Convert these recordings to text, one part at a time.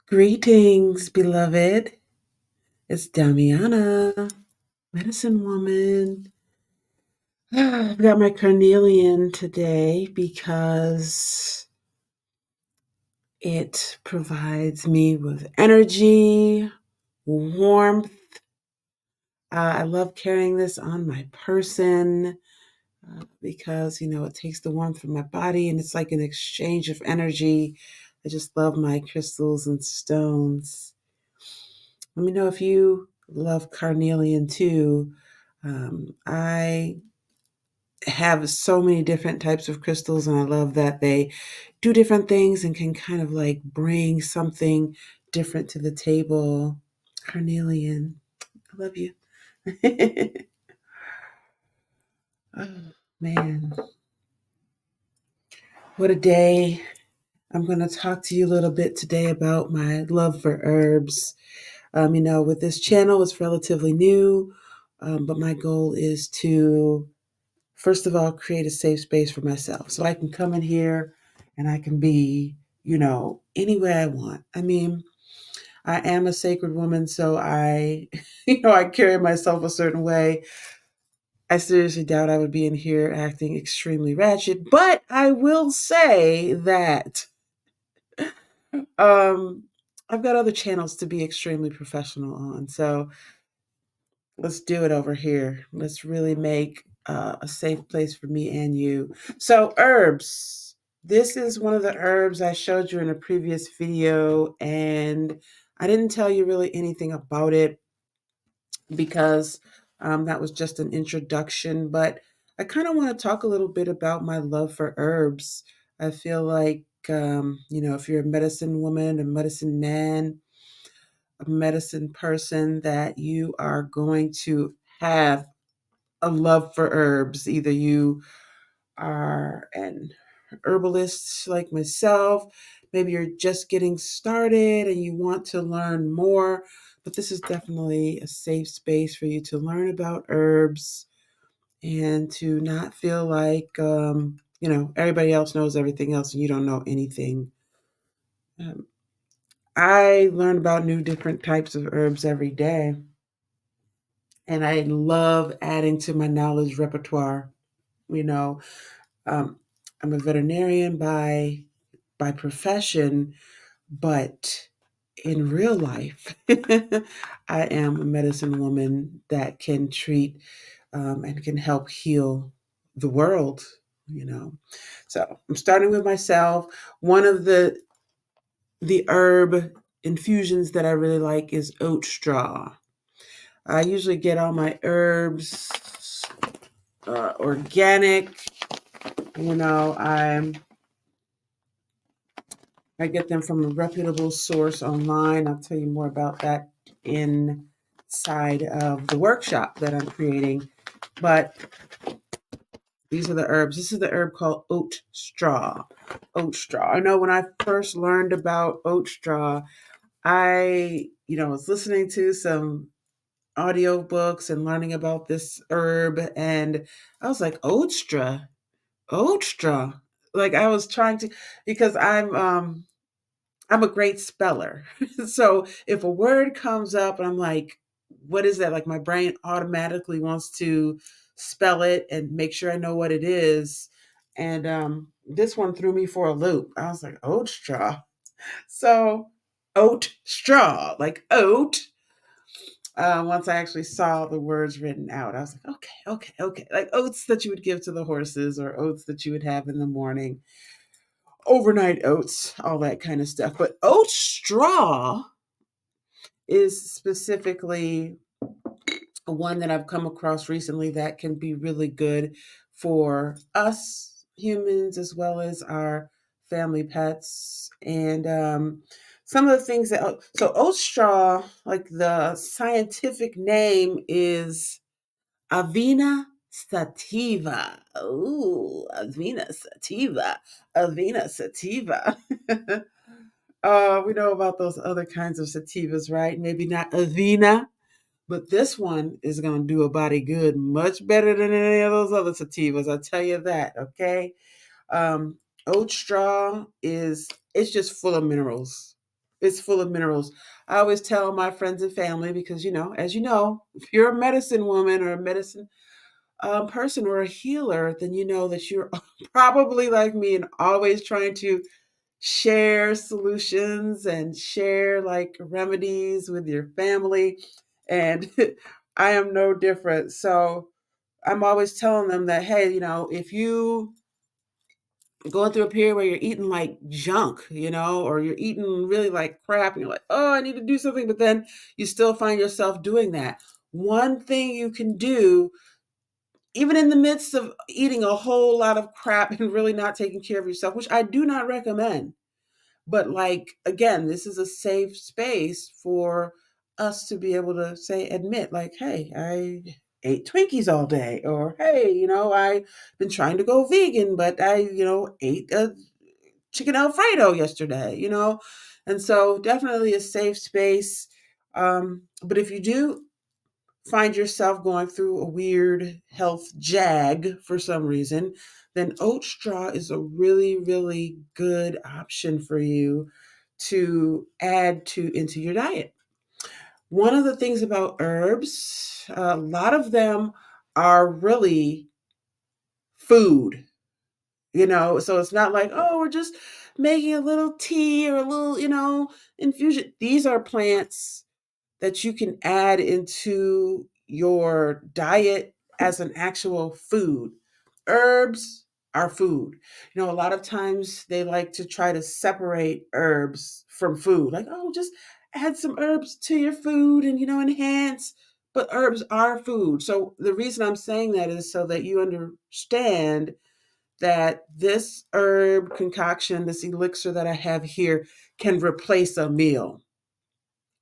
Greetings, beloved. It's Damiana, medicine woman. I've got my carnelian today because it provides me with energy, warmth. I love carrying this on my person because, it takes the warmth from my body and it's like an exchange of energy. I just love my crystals and stones. Let me know if you love carnelian too. I have so many different types of crystals, and I love that they do different things and can kind of like bring something different to the table. Carnelian, I love you. Oh, man, what a day. I'm going to talk to you a little bit today about my love for herbs. With this channel, it's relatively new, but my goal is to first of all, create a safe space for myself so I can come in here and I can be, any way I want. I mean, I am a sacred woman, so I, I carry myself a certain way. I seriously doubt I would be in here acting extremely ratchet, but I will say that um, I've got other channels to be extremely professional on. So let's do it over here. Let's really make a safe place for me and you. So, herbs. This is one of the herbs I showed you in a previous video, and I didn't tell you really anything about it because that was just an introduction. But I kind of want to talk a little bit about my love for herbs. I feel like, if you're a medicine woman, a medicine man, a medicine person, that you are going to have a love for herbs. Either you are an herbalist like myself, maybe you're just getting started and you want to learn more, but this is definitely a safe space for you to learn about herbs and to not feel like, everybody else knows everything else and you don't know anything. Um, I learn about new different types of herbs every day, and I love adding to my knowledge repertoire. You know, Um, I'm a veterinarian by profession, but in real life, I am a medicine woman that can treat and can help heal the world. You know, so I'm starting with myself. One of the herb infusions that I really like is Oatstraw. I usually get all my herbs organic. I get them from a reputable source online. I'll tell you more about that inside of the workshop that I'm creating. But these are the herbs. This is the herb called oat straw. Oat straw. I know when I first learned about oat straw, I, was listening to some audiobooks and learning about this herb, and I was like, oat straw. Like I was trying to, because I'm a great speller. So if a word comes up and I'm like, what is that? Like my brain automatically wants to spell it and make sure I know what it is. And this one threw me for a loop. I was like, oat straw. So oat straw, like oat. Once I actually saw the words written out, I was like, okay, okay, okay. Like oats that you would give to the horses or oats that you would have in the morning, overnight oats, all that kind of stuff. But oat straw is specifically one that I've come across recently that can be really good for us humans as well as our family pets. And some of the things that, so oat straw, like the scientific name is Avena sativa. Ooh, Avena sativa. Avena sativa. We know about those other kinds of sativas, right? Maybe not Avena, but this one is going to do a body good much better than any of those other sativas. I'll tell you that, okay? Oat straw it's just full of minerals. It's full of minerals. I always tell my friends and family because, as you know, if you're a medicine woman or a medicine person or a healer, then you know that you're probably like me and always trying to share solutions and share like remedies with your family. And I am no different. So I'm always telling them that, hey, if you going through a period where you're eating like junk, or you're eating really like crap, and you're like, oh, I need to do something, but then you still find yourself doing that. One thing you can do, even in the midst of eating a whole lot of crap and really not taking care of yourself, which I do not recommend, but like, again, this is a safe space for us to be able to say, admit, like, hey, I ate Twinkies all day, or hey, I've been trying to go vegan, but I, ate a chicken Alfredo yesterday, and so definitely a safe space. But if you do find yourself going through a weird health jag for some reason, then oat straw is a really, really good option for you to add to into your diet. One of the things about herbs, a lot of them are really food, so it's not like, oh, we're just making a little tea or a little, infusion. These are plants that you can add into your diet as an actual food. Herbs are food. A lot of times they like to try to separate herbs from food. Like, oh, just add some herbs to your food and, enhance. But herbs are food. So the reason I'm saying that is so that you understand that this herb concoction, this elixir that I have here, can replace a meal,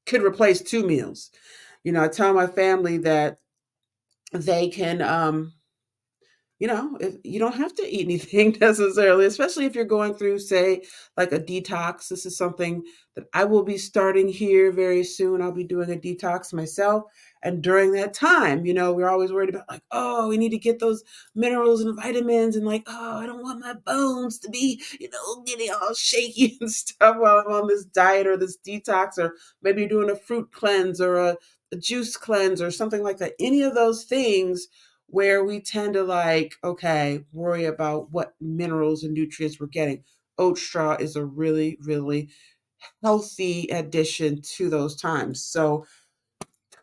could replace two meals. I tell my family that they can, if you don't have to eat anything necessarily, especially if you're going through, say, like a detox. This is something that I will be starting here very soon. I'll be doing a detox myself. And during that time, we're always worried about like, oh, we need to get those minerals and vitamins, and like, oh, I don't want my bones to be, getting all shaky and stuff while I'm on this diet or this detox, or maybe you're doing a fruit cleanse or a juice cleanse or something like that. Any of those things where we tend to like, okay, worry about what minerals and nutrients we're getting. Oat straw is a really, really healthy addition to those times. So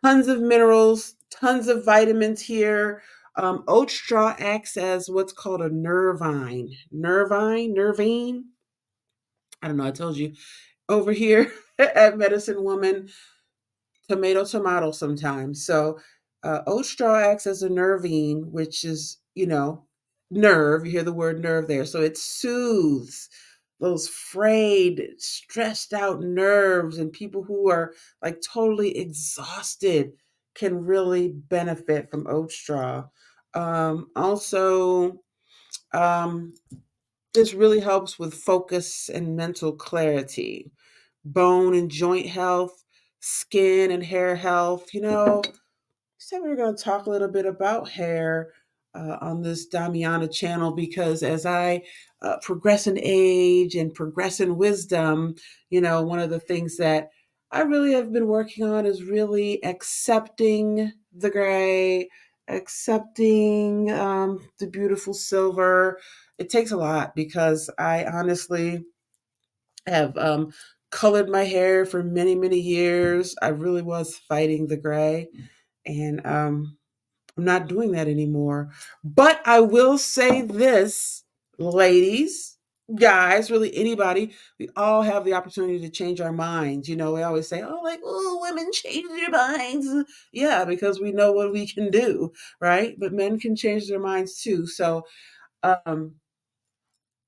tons of minerals, tons of vitamins here. Oat straw acts as what's called a nervine. Nervine. I don't know. I told you over here at Medicine Woman, tomato sometimes. So oat straw acts as a nervine, which is, nerve. You hear the word nerve there. So it soothes those frayed, stressed out nerves, and people who are like totally exhausted can really benefit from oat straw. Also, um, this really helps with focus and mental clarity, bone and joint health, skin and hair health. Said we were going to talk a little bit about hair on this Damiana channel because as I progress in age and progress in wisdom, one of the things that I really have been working on is really accepting the gray, accepting the beautiful silver. It takes a lot because I honestly have colored my hair for many, many years. I really was fighting the gray, and I'm not doing that anymore. But I will say this, ladies, guys, really anybody, we all have the opportunity to change our minds. We always say, oh, like, oh, women change their minds. Yeah, because we know what we can do, right? But men can change their minds too. So, um,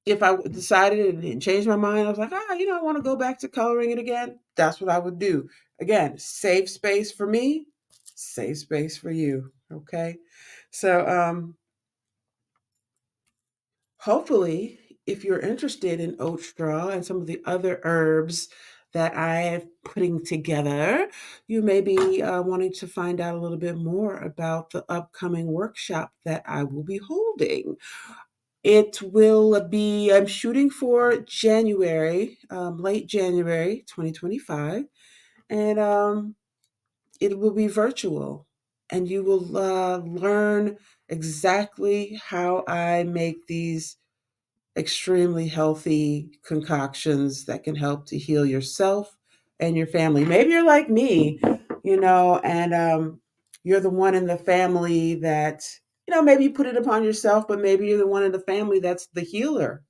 if I decided and changed my mind, I was like, I want to go back to coloring it again. That's what I would do. Again, safe space for me, safe space for you. Okay. So, hopefully, if you're interested in oat straw and some of the other herbs that I'm putting together, you may be wanting to find out a little bit more about the upcoming workshop that I will be holding. It will be, I'm shooting for January, late January 2025. And it will be virtual. And you will learn exactly how I make these extremely healthy concoctions that can help to heal yourself and your family. Maybe you're like me, and you're the one in the family that, maybe you put it upon yourself, but maybe you're the one in the family that's the healer.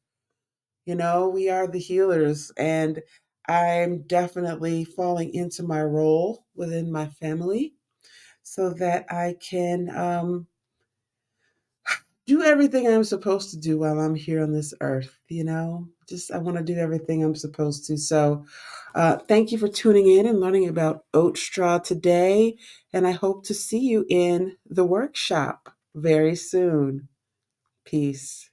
We are the healers, and I'm definitely falling into my role within my family so that I can do everything I'm supposed to do while I'm here on this earth. Just I want to do everything I'm supposed to. So, thank you for tuning in and learning about Oatstraw today. And I hope to see you in the workshop very soon. Peace.